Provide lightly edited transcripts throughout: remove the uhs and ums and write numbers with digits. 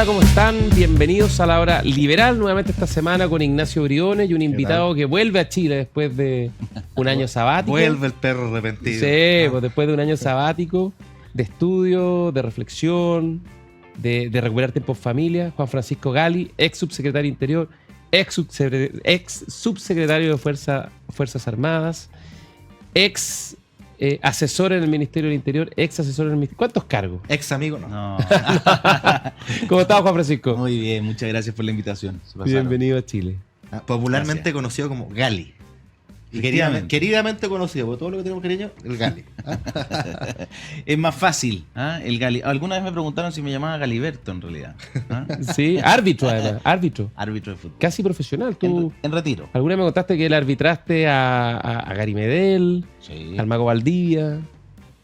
Hola, ¿cómo están? Bienvenidos a la Hora Liberal, nuevamente esta semana con Ignacio Briones y un invitado que vuelve a Chile después de un año sabático. Vuelve el perro arrepentido. Sí, pues después de un año sabático de estudio, de reflexión, de recuperar tiempo en familia. Juan Francisco Gali, ex subsecretario Interior, ex subsecretario de Fuerzas Armadas, ex asesor en el Ministerio del Interior, ex asesor en el Ministerio. ¿Cuántos cargos? Ex amigo, no. ¿Cómo estás, Juan Francisco? Muy bien, muchas gracias por la invitación. Bienvenido a Chile. Popularmente Gracias. conocido como Gali. Y Efectivamente. queridamente conocido, por todo lo que tenemos cariño, el Gali. Es más fácil, ¿ah? El Gali. Alguna vez me preguntaron si me llamaba Galiberto en realidad. ¿Ah? Sí, árbitro además, árbitro. Árbitro de fútbol. Casi profesional. Tú En retiro. alguna vez me contaste que le arbitraste a Gary Medel, Sí. al Mago Valdivia,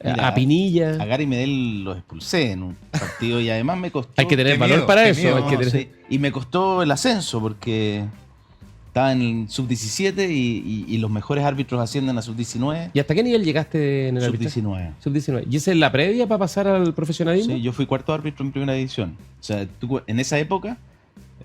Mira, a Pinilla. A Gary Medel los expulsé en un partido y además me costó. Hay que tener qué valor miedo, para qué eso. miedo. Hay que No, tener- sí. Y me costó el ascenso porque estaba en sub-17 y los mejores árbitros ascienden a sub-19. ¿Y hasta qué nivel llegaste en el arbitraje? Sub-19. Sub-19. ¿Y esa es la previa para pasar al profesionalismo? Sí, yo fui cuarto árbitro en primera división. O sea, en esa época,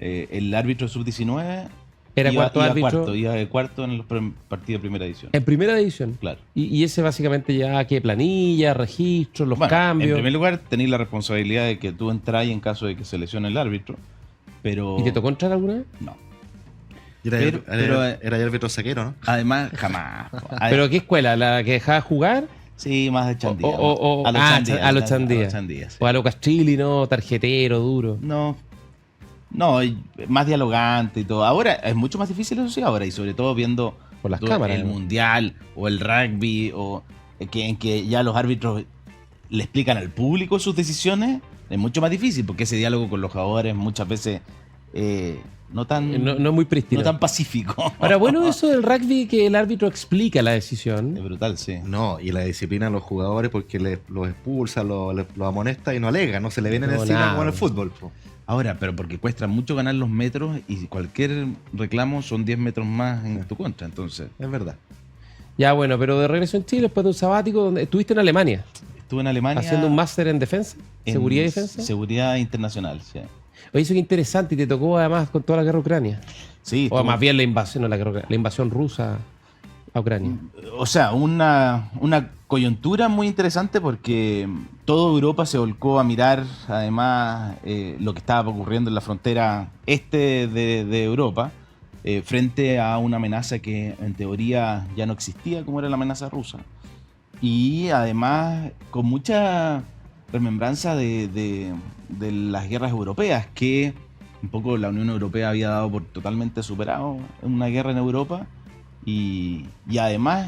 el árbitro sub-19 Era cuarto árbitro. iba de cuarto en los partidos de primera división. En primera división. Claro. Y ese básicamente ya, ¿qué? Planilla, registros, los Bueno, cambios. En primer lugar, tenéis la responsabilidad de que tú entras en caso de que se lesione el árbitro. Pero. ¿Y te tocó entrar alguna vez? No. Era ya árbitro saquero, ¿no? Además, jamás. ¿Pero qué escuela? ¿La que dejaba jugar? Sí, más de Chandía. A los Chandías. Chandías, sí. O a lo Castrilli, ¿no? Tarjetero, duro. No, más dialogante y todo. Ahora es mucho más difícil eso sí ahora, y sobre todo viendo Por las todo cámaras, el ¿no? mundial o el rugby, o en que ya los árbitros le explican al público sus decisiones, es mucho más difícil porque ese diálogo con los jugadores muchas veces no tan No es muy prístino. no tan pacífico. Ahora, bueno, eso del rugby que el árbitro explica la decisión. Es brutal, sí. No, y la disciplina a los jugadores porque los expulsa, los amonesta y no alega, no se le vienen No, encima nada. como en el fútbol. Po. Ahora, pero porque cuesta mucho ganar los metros y cualquier reclamo son 10 metros más en tu contra, entonces. Es verdad. Ya, bueno, pero de regreso en Chile, después de un sabático, donde estuviste en Alemania, Estuve en Alemania haciendo un máster en defensa, en seguridad y defensa. Seguridad internacional, sí. Oye, eso que interesante, y te tocó además con toda la guerra a Ucrania. Sí, O más bien la invasión, no la guerra, la invasión rusa a Ucrania. O sea, una coyuntura muy interesante porque toda Europa se volcó a mirar además lo que estaba ocurriendo en la frontera este de Europa frente a una amenaza que en teoría ya no existía como era la amenaza rusa. Y además con mucha remembranza de las guerras europeas que un poco la Unión Europea había dado por totalmente superado en una guerra en Europa. Y además,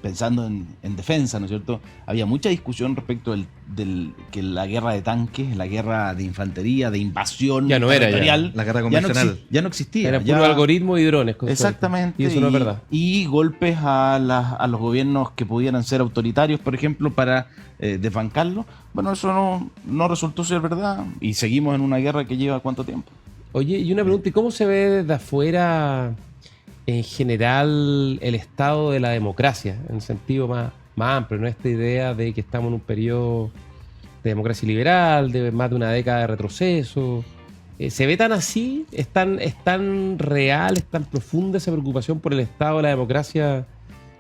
pensando en defensa, ¿no es cierto? Había mucha discusión respecto del que la guerra de tanques, la guerra de infantería, de invasión Ya no era, territorial, La guerra ya no convencional. ya no existía. Era ya- puro algoritmo y drones. con Exactamente. suerte. Y eso no es verdad. Y golpes a los gobiernos que pudieran ser autoritarios, por ejemplo, para desbancarlo. Bueno, eso no resultó ser verdad. Y seguimos en una guerra que lleva ¿cuánto tiempo? Oye, y una pregunta, ¿y cómo se ve desde afuera en general el estado de la democracia, en sentido más amplio, no esta idea de que estamos en un periodo de democracia liberal, de más de una década de retroceso? ¿Se ve tan así? ¿Es tan real, es tan profunda esa preocupación por el estado de la democracia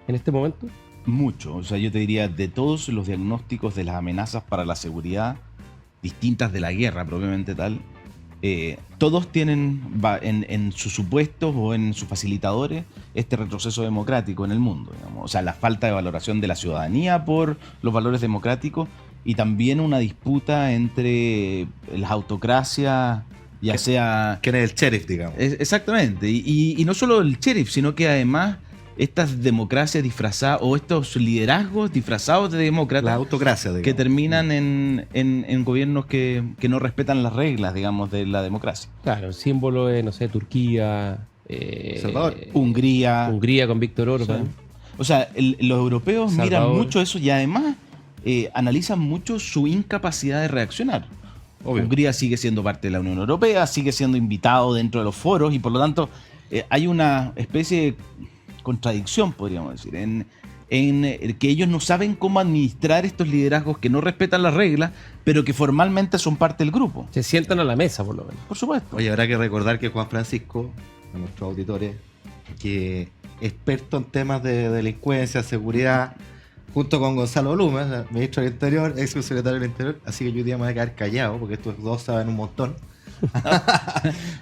en este momento? Mucho. O sea, yo te diría, de todos los diagnósticos de las amenazas para la seguridad, distintas de la guerra propiamente tal, todos tienen en sus supuestos o en sus facilitadores este retroceso democrático en el mundo, digamos. O sea, la falta de valoración de la ciudadanía por los valores democráticos y también una disputa entre las autocracias, ya sea... ¿Quién es el sheriff, digamos? Exactamente. Y no solo el sheriff, sino que además estas democracias disfrazadas o estos liderazgos disfrazados de La demócratas autocracia, digamos. que terminan en gobiernos que no respetan las reglas, digamos, de la democracia. Claro, el símbolo es, no sé, Turquía, Salvador. Hungría. Hungría con Víctor O sea, Orbán. los europeos miran Salvador. mucho eso y además analizan mucho su incapacidad de reaccionar. Obvio. Hungría sigue siendo parte de la Unión Europea, sigue siendo invitado dentro de los foros y por lo tanto hay una especie de contradicción, podríamos decir, en que ellos no saben cómo administrar estos liderazgos que no respetan las reglas, pero que formalmente son parte del grupo. Se sientan a la mesa, por lo menos. Por supuesto. Oye, habrá que recordar que Juan Francisco, a nuestros auditores, que experto en temas de delincuencia, seguridad, junto con Gonzalo Blume, ministro del Interior, ex secretario del Interior, así que yo hoy día me voy a quedar callado, porque estos dos saben un montón.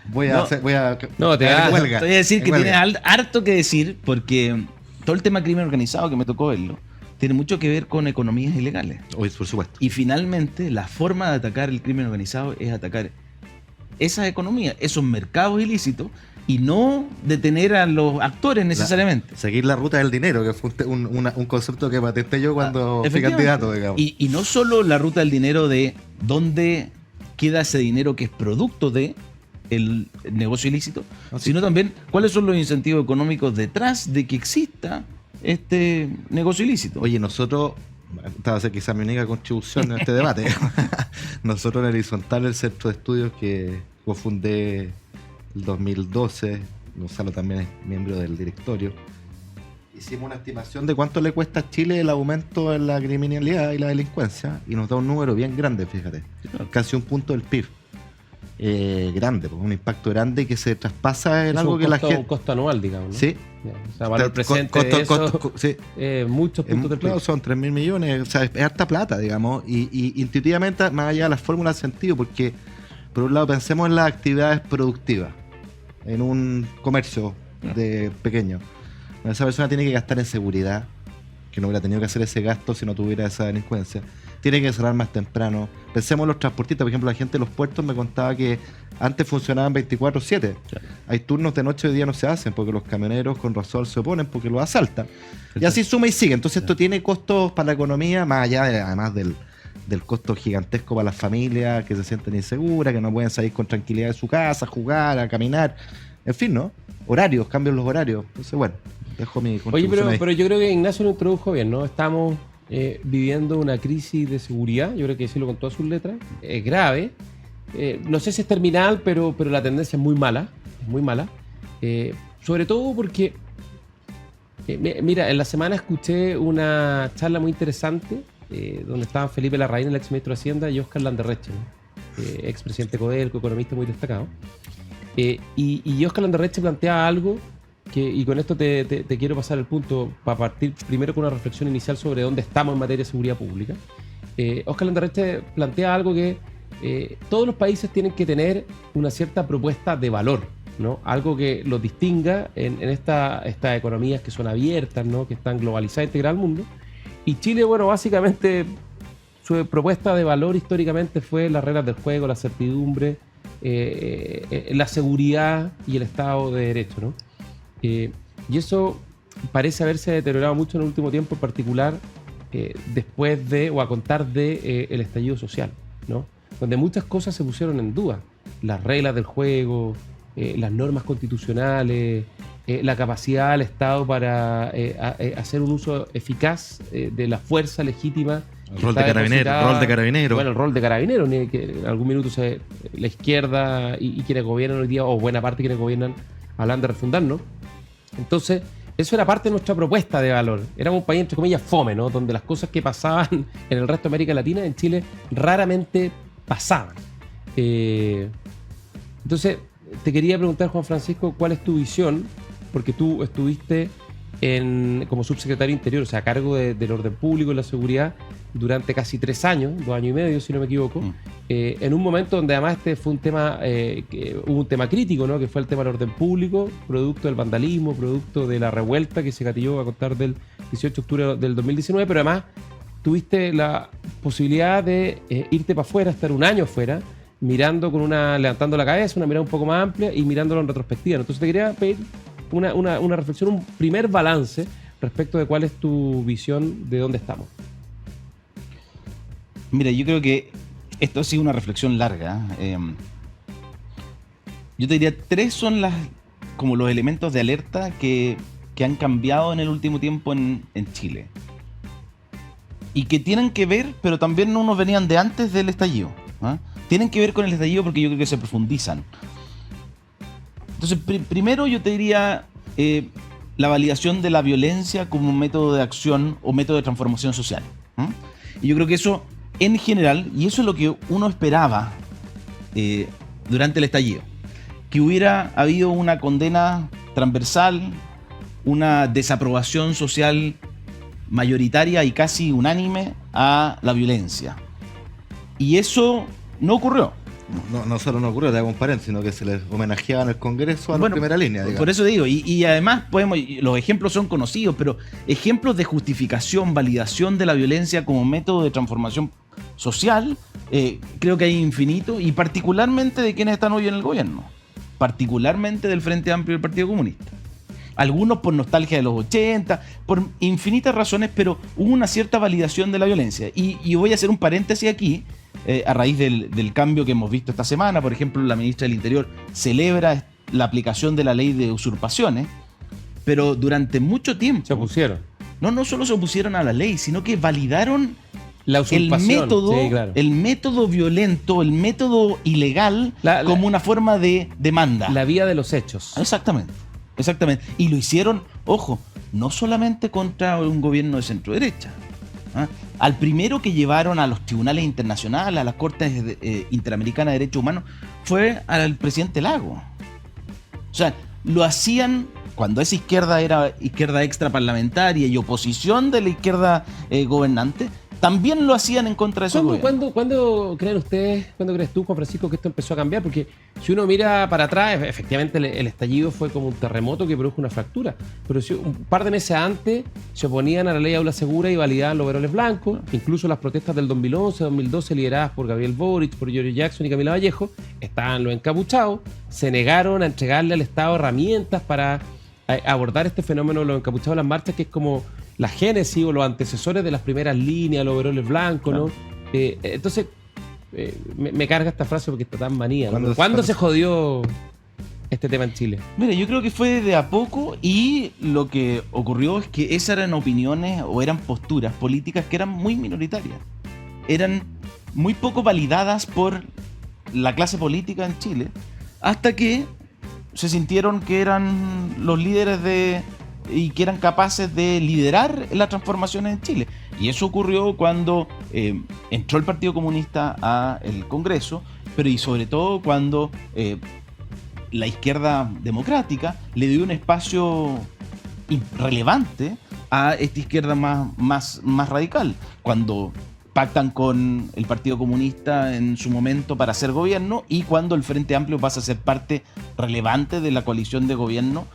voy a te huelga. Te voy a decir que huelga. tienes harto que decir, porque todo el tema crimen organizado, que me tocó verlo, tiene mucho que ver con economías ilegales. Oye, por supuesto. Y finalmente, la forma de atacar el crimen organizado es atacar esas economías, esos mercados ilícitos, y no detener a los actores necesariamente. Seguir la ruta del dinero, que fue un concepto que patenté yo cuando fui Efectivamente. candidato, digamos. Y no solo la ruta del dinero de dónde queda ese dinero que es producto de el negocio ilícito, sino también cuáles son los incentivos económicos detrás de que exista este negocio ilícito. Oye, nosotros, esta va a ser quizás mi única contribución en este debate, nosotros en Horizontal, el centro de estudios que cofundé el 2012, Gonzalo también es miembro del directorio, hicimos una estimación de cuánto le cuesta a Chile el aumento en la criminalidad y la delincuencia, y nos da un número bien grande, fíjate, casi un punto del PIB. Grande, pues, un impacto grande que se traspasa en Es algo un que la costo, gente... un costo anual, digamos, ¿no? Sí. O sea, valor presente de eso, sí. muchos puntos del Claro, PIB. son 3.000 millones, o sea, es harta plata, digamos, y intuitivamente, más allá de las fórmulas de sentido, porque por un lado pensemos en las actividades productivas, en un comercio de pequeño. Esa persona tiene que gastar en seguridad, que no hubiera tenido que hacer ese gasto si no tuviera esa delincuencia. Tiene que cerrar más temprano. Pensemos en los transportistas, por ejemplo, la gente de los puertos me contaba que antes funcionaban 24/7. Claro. Hay turnos de noche y hoy día no se hacen porque los camioneros con razón se oponen porque los asaltan. Y así suma y sigue. Entonces esto tiene costos para la economía, más allá además del costo gigantesco para las familias que se sienten inseguras, que no pueden salir con tranquilidad de su casa, jugar, a caminar. En fin, ¿no? Horarios, cambios los horarios. Entonces, bueno, dejo mi Oye, contribución ahí. pero yo creo que Ignacio lo introdujo bien, ¿no? Estamos viviendo una crisis de seguridad, yo creo que decirlo con todas sus letras, es grave. No sé si es terminal, pero la tendencia es muy mala, sobre todo porque, mira, en la semana escuché una charla muy interesante donde estaban Felipe Larraín, el ex ministro de Hacienda, y Óscar Landerreche, ¿no? Ex presidente Codelco, economista muy destacado. Y Óscar Landerreche planteaba algo y con esto te quiero pasar el punto para partir primero con una reflexión inicial sobre dónde estamos en materia de seguridad pública. Óscar Landerreche plantea algo que todos los países tienen que tener una cierta propuesta de valor, ¿no? Algo que los distinga en estas economías que son abiertas, ¿no? Que están globalizadas, integradas al mundo. Y Chile, bueno, básicamente su propuesta de valor históricamente fue las reglas del juego, la certidumbre, la seguridad y el Estado de Derecho, ¿no? Y eso parece haberse deteriorado mucho en el último tiempo, en particular después de o a contar de el estallido social, ¿no? Donde muchas cosas se pusieron en duda. Las reglas del juego, las normas constitucionales, la capacidad del Estado para hacer un uso eficaz de la fuerza legítima. El rol de carabinero. Bueno, el rol de carabinero, que en algún minuto la izquierda y quienes gobiernan hoy día, o buena parte de quienes gobiernan, hablan de refundar, ¿no? Entonces, eso era parte de nuestra propuesta de valor. Éramos un país, entre comillas, fome, ¿no? Donde las cosas que pasaban en el resto de América Latina, en Chile, raramente pasaban. Entonces, te quería preguntar, Juan Francisco, ¿cuál es tu visión? Porque tú estuviste como subsecretario Interior, o sea, a cargo del orden público y la seguridad durante casi 3 años, 2 años y medio, si no me equivoco, en un momento donde además fue un tema, hubo un tema crítico, ¿no? Que fue el tema del orden público, producto del vandalismo, producto de la revuelta que se gatilló a contar del 18 de octubre del 2019, pero además tuviste la posibilidad de irte para afuera, estar 1 año afuera, levantando la cabeza, una mirada un poco más amplia y mirándolo en retrospectiva. Entonces te quería pedir una reflexión, un primer balance respecto de cuál es tu visión de dónde estamos. Mira, yo creo que esto ha sido una reflexión larga. Yo te diría 3 son como los elementos de alerta que han cambiado en el último tiempo en Chile. Y que tienen que ver, pero también unos venían de antes del estallido. Tienen que ver con el estallido porque yo creo que se profundizan. Entonces, primero yo te diría, la validación de la violencia como un método de acción o método de transformación social. Y yo creo que eso, en general, y eso es lo que uno esperaba durante el estallido, que hubiera habido una condena transversal, una desaprobación social mayoritaria y casi unánime a la violencia. Y eso no ocurrió. No solo no ocurrió, te hago un paréntesis, sino que se les homenajeaba en el Congreso a la primera línea, digamos. Por eso digo, y además los ejemplos son conocidos, pero ejemplos de justificación, validación de la violencia como método de transformación social, creo que hay infinito, y particularmente de quienes están hoy en el gobierno, particularmente del Frente Amplio y del Partido Comunista. Algunos por nostalgia de los 80, por infinitas razones, pero hubo una cierta validación de la violencia. Y voy a hacer un paréntesis aquí, a raíz del cambio que hemos visto esta semana. Por ejemplo, la ministra del Interior celebra la aplicación de la ley de usurpaciones, pero durante mucho tiempo... Se opusieron. No solo se opusieron a la ley, sino que validaron la usurpación, el método violento, el método ilegal, como una forma de demanda. La vía de los hechos. Exactamente. Y lo hicieron, ojo, no solamente contra un gobierno de centro-derecha. Al primero que llevaron a los tribunales internacionales, a las Cortes Interamericanas de Derechos Humanos, fue al presidente Lago. O sea, lo hacían cuando esa izquierda era izquierda extraparlamentaria y oposición de la izquierda gobernante. También lo hacían en contra de esos gobiernos. ¿Cuándo creen ustedes, cuándo crees tú, Juan Francisco, que esto empezó a cambiar? Porque si uno mira para atrás, efectivamente el estallido fue como un terremoto que produjo una fractura. Pero si un par de meses antes se oponían a la ley de aula segura y validaban los overoles blancos, incluso las protestas del 2011, 2012, lideradas por Gabriel Boric, por Giorgio Jackson y Camila Vallejo, estaban los encapuchados, se negaron a entregarle al Estado herramientas para abordar este fenómeno de los encapuchados en las marchas, que es como la génesis o los antecesores de las primeras líneas, los overoles blancos, ¿no? Entonces, me carga esta frase porque está tan manía. ¿Cuándo se jodió este tema en Chile? Mira, yo creo que fue de a poco, y lo que ocurrió es que esas eran opiniones o eran posturas políticas que eran muy minoritarias. Eran muy poco validadas por la clase política en Chile, hasta que se sintieron que eran los líderes y que eran capaces de liderar las transformaciones en Chile. Y eso ocurrió cuando entró el Partido Comunista al Congreso, pero y sobre todo cuando la izquierda democrática le dio un espacio relevante a esta izquierda más radical. Cuando pactan con el Partido Comunista en su momento para hacer gobierno, y cuando el Frente Amplio pasa a ser parte relevante de la coalición de gobierno,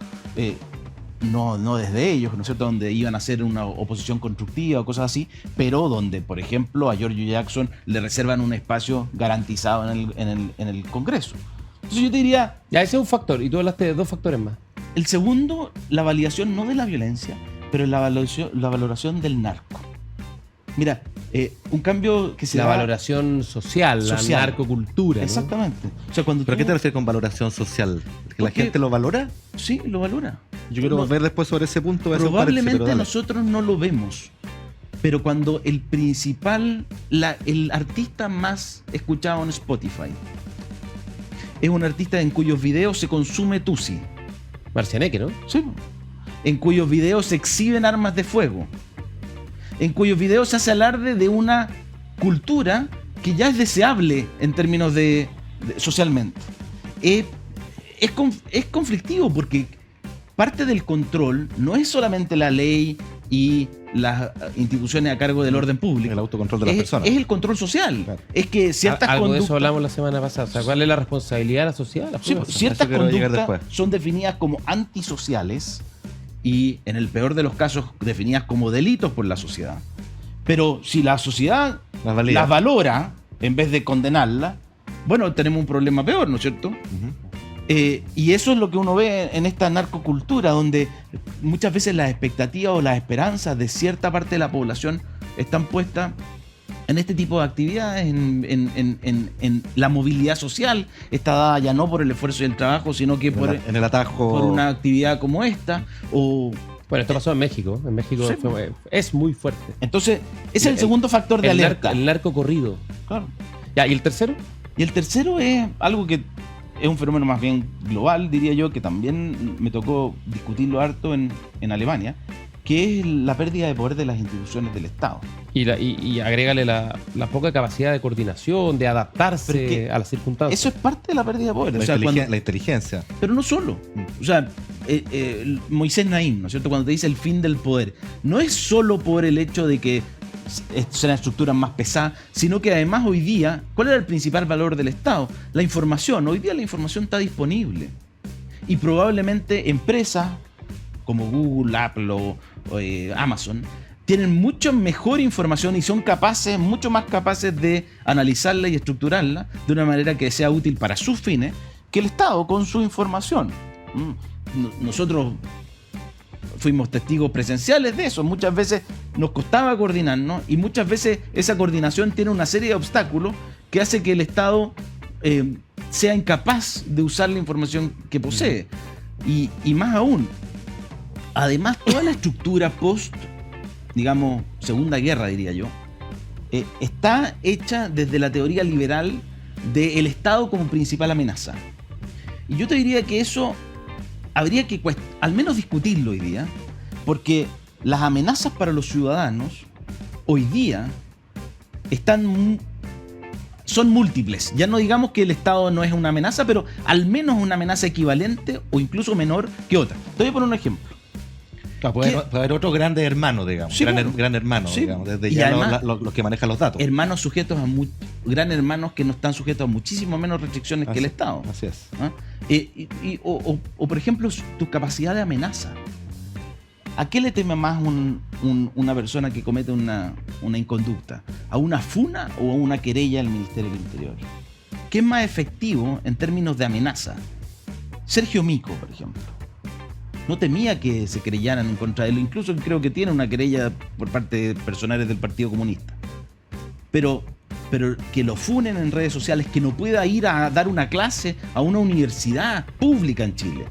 no desde ellos, ¿no es cierto?, donde iban a hacer una oposición constructiva o cosas así, pero donde, por ejemplo, a Giorgio Jackson le reservan un espacio garantizado en el Congreso. Entonces yo te diría... Ya, ese es un factor, y tú hablaste de dos factores más. El segundo, la validación no de la violencia, pero la valoración del narco. Mira, un cambio que se la da... valoración social, la narcocultura, ¿no? Exactamente. O sea, cuando ¿Pero qué te refieres con valoración social? ¿Que la gente lo valora? Sí, lo valora. Yo quiero ver después sobre ese punto. Probablemente nosotros no lo vemos, pero cuando el artista más escuchado en Spotify es un artista en cuyos videos se consume tusi. Marcianeque, ¿no? Sí. En cuyos videos se exhiben armas de fuego. En cuyos videos se hace alarde de una cultura que ya es deseable en términos de socialmente. Es conflictivo porque parte del control no es solamente la ley y las instituciones a cargo del orden público. El autocontrol de las personas. Es el control social. Claro. Es que ciertas algo conductas... de eso hablamos la semana pasada. O sea, ¿cuál es la responsabilidad de la sociedad? Sí, ciertas conductas son definidas como antisociales y, en el peor de los casos, definidas como delitos por la sociedad. Pero si la sociedad las valora en vez de condenarlas, bueno, tenemos un problema peor, ¿no es cierto? Y eso es lo que uno ve en esta narcocultura, donde muchas veces las expectativas o las esperanzas de cierta parte de la población están puestas en este tipo de actividades, en la movilidad social, está dada ya no por el esfuerzo y el trabajo, sino que en el atajo, por una actividad como esta. Bueno, esto pasó en México. En México sí. Es muy fuerte. Entonces, ese es el segundo factor de alerta. El narco corrido. Claro. Ya, ¿y el tercero? Y el tercero es algo que es un fenómeno más bien global, diría yo, que también me tocó discutirlo harto en Alemania, que es la pérdida de poder de las instituciones del Estado. Y agrégale la poca capacidad de coordinación, de adaptarse a las circunstancias. Eso es parte de la pérdida de poder. La inteligencia. Pero no solo. O sea, Moisés Naim, ¿no es cierto? Cuando te dice el fin del poder, no es solo por el hecho de que sean estructuras más pesadas, sino que además hoy día, ¿cuál era el principal valor del Estado? La información. Hoy día la información está disponible. Y probablemente empresas como Google, Apple o Amazon tienen mucho mejor información y son mucho más capaces de analizarla y estructurarla de una manera que sea útil para sus fines que el Estado con su información. Nosotros fuimos testigos presenciales de eso. Muchas veces nos costaba coordinarnos y muchas veces esa coordinación tiene una serie de obstáculos que hace que el Estado sea incapaz de usar la información que posee. Y más aún, además, toda la estructura post, digamos, Segunda Guerra, diría yo, está hecha desde la teoría liberal del Estado como principal amenaza. Y yo te diría que eso habría que al menos discutirlo hoy día, porque las amenazas para los ciudadanos hoy día son múltiples. Ya no digamos que el Estado no es una amenaza, pero al menos una amenaza equivalente o incluso menor que otra. Te voy a poner un ejemplo. Claro, puede haber otro grande hermano, digamos. Sí, gran hermano, sí. Digamos. Desde Y ya además, los que manejan los datos. Hermanos sujetos gran hermanos que no están sujetos a muchísimo menos restricciones que el Estado. Así es. ¿Ah? O por ejemplo, tu capacidad de amenaza. ¿A qué le teme más una persona que comete una inconducta? ¿A una funa o a una querella del Ministerio del Interior? ¿Qué es más efectivo en términos de amenaza? Sergio Mico, por ejemplo, no temía que se querellaran en contra de él. Incluso creo que tiene una querella por parte de personales del Partido Comunista. Pero que lo funen en redes sociales, que no pueda ir a dar una clase a una universidad pública en Chile.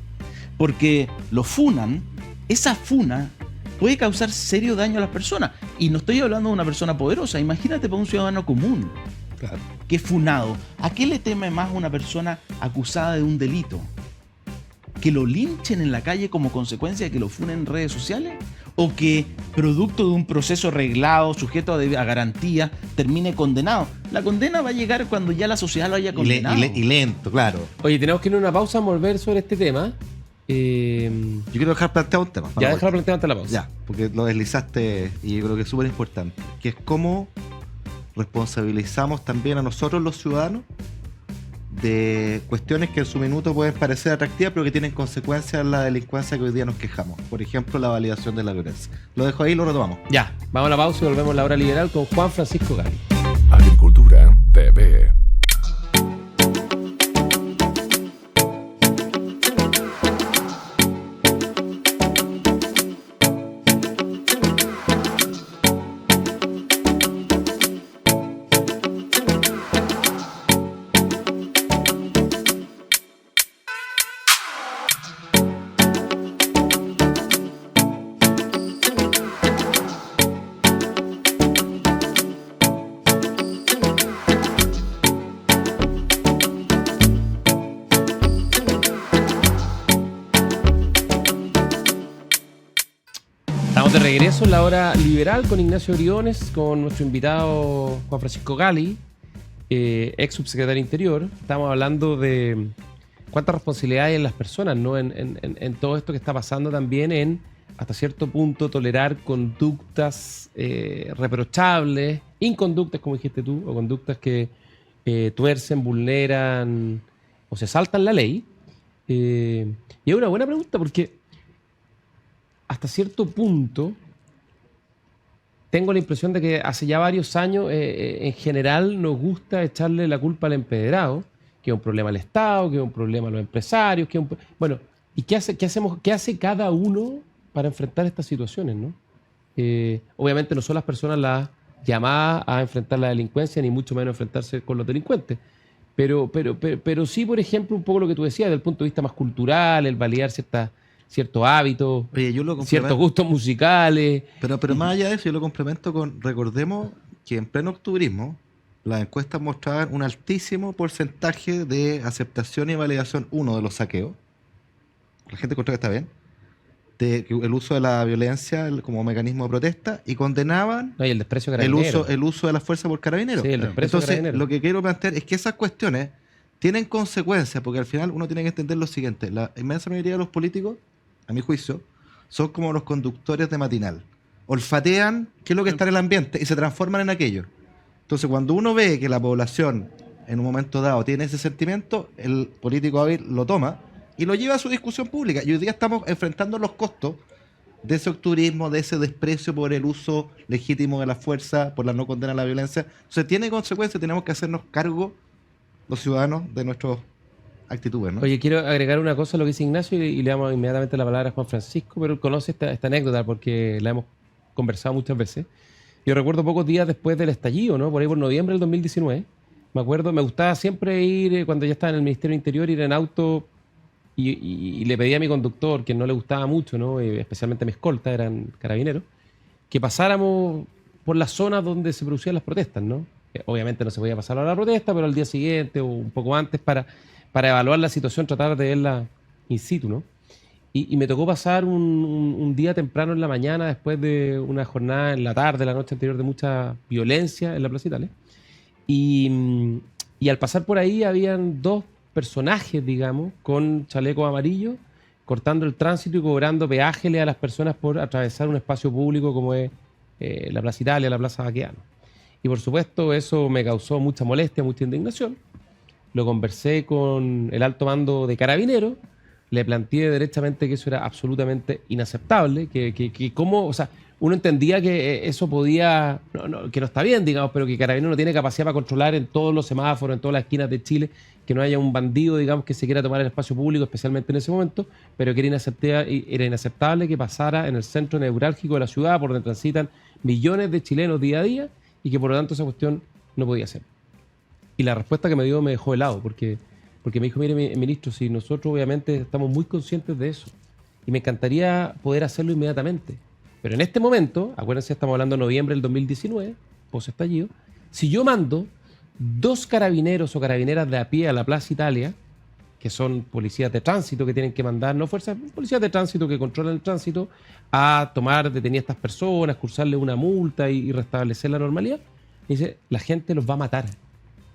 Porque lo funan, esa funa puede causar serio daño a las personas. Y no estoy hablando de una persona poderosa. Imagínate para un ciudadano común, Claro. que es funado. ¿A qué le teme más una persona acusada de un delito? ¿Que lo linchen en la calle como consecuencia de que lo funen en redes sociales? ¿O que, producto de un proceso reglado, sujeto a garantía, termine condenado? La condena va a llegar cuando ya la sociedad lo haya condenado. Y lento, claro. Oye, tenemos que ir a una pausa a volver sobre este tema. Yo quiero dejar planteado un tema. Ya dejarlo planteado ante la pausa. Ya, porque lo deslizaste y yo creo que es súper importante. Que es cómo responsabilizamos también a nosotros los ciudadanos de cuestiones que en su minuto pueden parecer atractivas, pero que tienen consecuencias en la delincuencia que hoy día nos quejamos. Por ejemplo, la validación de la violencia. Lo dejo ahí y lo retomamos. Ya, vamos a la pausa y volvemos a la hora liberal con Juan Francisco Gali. Agricultura TV. De regreso en la hora liberal con Ignacio Briones, con nuestro invitado Juan Francisco Gali, ex subsecretario de Interior. Estamos hablando de cuánta responsabilidad hay en las personas, ¿no? En todo esto que está pasando también en, hasta cierto punto, tolerar conductas reprochables, inconductas, como dijiste tú, o conductas que tuercen, vulneran o se saltan la ley. Y es una buena pregunta porque hasta cierto punto tengo la impresión de que hace ya varios años en general nos gusta echarle la culpa al empedrado, que es un problema al Estado, que es un problema a los empresarios, que es bueno, ¿y qué hace cada uno para enfrentar estas situaciones, ¿no? Obviamente no son las personas las llamadas a enfrentar la delincuencia, ni mucho menos enfrentarse con los delincuentes. Pero sí, por ejemplo, un poco lo que tú decías, desde el punto de vista más cultural, el validar ciertos hábitos, Oye, yo lo ciertos gustos musicales. Pero más allá de eso, yo lo complemento con, recordemos que en pleno octubrismo, las encuestas mostraban un altísimo porcentaje de aceptación y validación, uno, de los saqueos. La gente encontró que está bien. El uso de la violencia como mecanismo de protesta, y condenaban No, y el desprecio carabinero. el uso de la fuerza por carabineros. Sí, el desprecio Entonces, carabinero. lo que quiero plantear es que esas cuestiones tienen consecuencias, porque al final uno tiene que entender lo siguiente: la inmensa mayoría de los políticos, a mi juicio, son como los conductores de matinal. Olfatean qué es lo que está en el ambiente y se transforman en aquello. Entonces, cuando uno ve que la población en un momento dado tiene ese sentimiento, el político hábil lo toma y lo lleva a su discusión pública. Y hoy día estamos enfrentando los costos de ese octubrismo, de ese desprecio por el uso legítimo de la fuerza, por la no condena a la violencia. Entonces tiene consecuencias, tenemos que hacernos cargo los ciudadanos de nuestras actitudes, ¿no? Oye, quiero agregar una cosa a lo que dice Ignacio y le damos inmediatamente la palabra a Juan Francisco, pero él conoce esta anécdota porque la hemos conversado muchas veces. Yo recuerdo pocos días después del estallido, ¿no? Por ahí por noviembre del 2019. Me acuerdo, me gustaba siempre ir, cuando ya estaba en el Ministerio del Interior, ir en auto y le pedí a mi conductor, que no le gustaba mucho, ¿no? Especialmente a mi escolta, eran carabineros, que pasáramos por las zonas donde se producían las protestas, ¿no? Obviamente no se podía pasar a la protesta, pero al día siguiente o un poco antes para evaluar la situación, tratar de verla in situ, ¿no? Y me tocó pasar un día temprano en la mañana, después de una jornada en la tarde, la noche anterior, de mucha violencia en la Plaza Italia. Y al pasar por ahí habían dos personajes, digamos, con chalecos amarillos, cortando el tránsito y cobrando peajes a las personas por atravesar un espacio público como es la Plaza Italia, la Plaza Baqueano. Y por supuesto eso me causó mucha molestia, mucha indignación. Lo conversé con el alto mando de Carabineros, le planteé derechamente que eso era absolutamente inaceptable, que cómo, o sea, uno entendía que eso podía, que no está bien, digamos, pero que Carabineros no tiene capacidad para controlar en todos los semáforos, en todas las esquinas de Chile, que no haya un bandido, digamos, que se quiera tomar el espacio público, especialmente en ese momento, pero que era inaceptable que pasara en el centro neurálgico de la ciudad, por donde transitan millones de chilenos día a día, y que por lo tanto esa cuestión no podía ser. Y la respuesta que me dio me dejó helado, porque me dijo, mire, ministro, si nosotros obviamente estamos muy conscientes de eso, y me encantaría poder hacerlo inmediatamente. Pero en este momento, acuérdense, estamos hablando de noviembre del 2019, post-estallido, si yo mando 2 carabineros o carabineras de a pie a la Plaza Italia, que son policías de tránsito que tienen que mandar, no fuerzas, policías de tránsito que controlan el tránsito, a tomar detenidas a estas personas, cursarles una multa y restablecer la normalidad, dice, la gente los va a matar.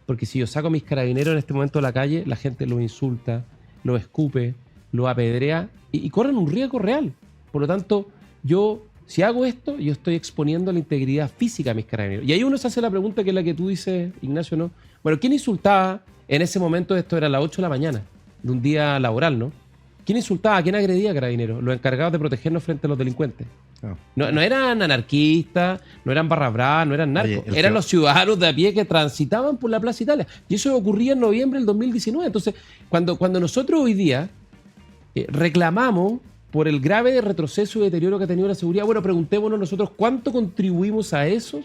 Porque si yo saco a mis carabineros en este momento de la calle, la gente los insulta, los escupe, los apedrea y corren un riesgo real. Por lo tanto, yo, si hago esto, yo estoy exponiendo la integridad física de mis carabineros. Y ahí uno se hace la pregunta que es la que tú dices, Ignacio, ¿no? Bueno, ¿quién insultaba en ese momento? Esto era las 8 de la mañana, de un día laboral, ¿no? ¿Quién insultaba? ¿Quién agredía a carabineros? Los encargados de protegernos frente a los delincuentes. No eran anarquistas, no eran barras bravas, no eran narcos. Oye, eran los ciudadanos de a pie que transitaban por la Plaza Italia. Y eso ocurría en noviembre del 2019. Entonces, cuando nosotros hoy día reclamamos por el grave retroceso y deterioro que ha tenido la seguridad, bueno, preguntémonos nosotros cuánto contribuimos a eso,